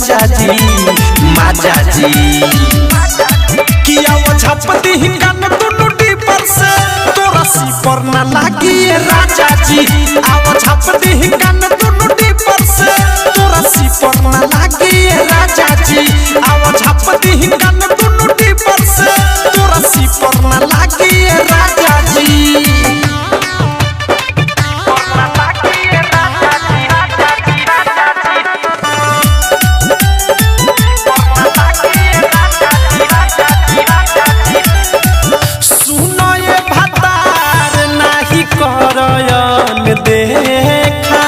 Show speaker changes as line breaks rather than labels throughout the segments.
माजा जी किया वो झपती ही कान दुनु टीपर से तोरा सी पर ना लागी राजा जी आओ झपती ही कान दुनु टीपर से तोरा सी पर ना लागी राजा जी आओ झपती ही कान दुनु टीपर से तोरा सी पर ना लागी राजा जी देखा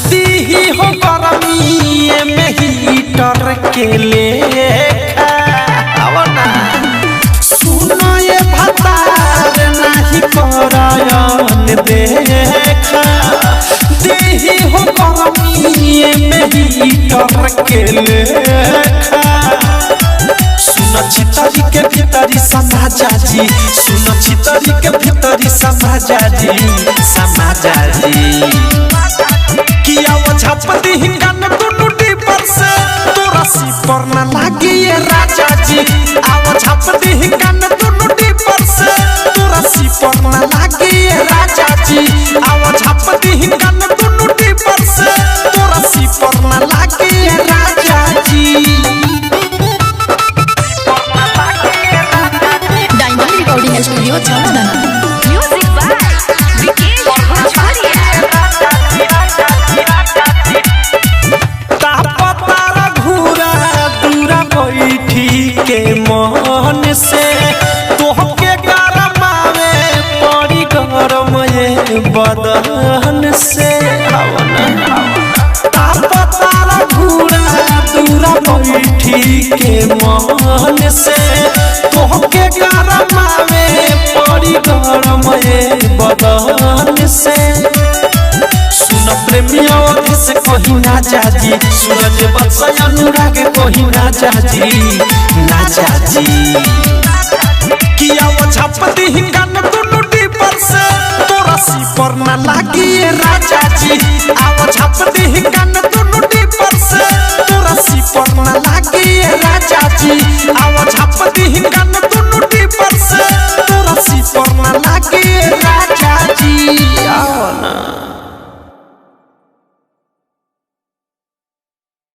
दीही हो गरमी में हीटर के लेखा आवना सुनो ये भतार नहीं करयन देखा दीही हो गरमी में हीटर के लेखा सुन छितरी के भीतरी समाजा जी सुन छितरी के भीतरी समाजा जी किया वो झपती ही कान दुनु टीपर से तोरा सी पर ना लागी राजा जी आओ झपती ही कान दुनु टीपर से तोरा सी पर ना लागी राजा जी आओ झपती ही कान दुनु टीपर से तोरा सी पर ना लागी राजा जी
studio Chandan music by Vikesh Bhojpuriya
तापतारा घूरा दूरा बैठी के मन से तोहके गरमावे पड़ी गरम ये बदन से तापतारा घूरा दूरा बैठी के मन से तोहके गरमावे पड़ी गरम ये बदन से सुन प्रेमिया से कहीं ना जाजी सूरज बदसा अनुराग कहीं ना जाजी किया वो झपती ही कान दुनु टीपर से तोरा सी पर ना लागी राजा जी आओ झपती ही कान दुनु टीपर से तोरा सी पर ना लागी राजा जी आओ झपती ही कान दुनु टीपर से तोरा सी पर ना लागी राजा जी आओ ना।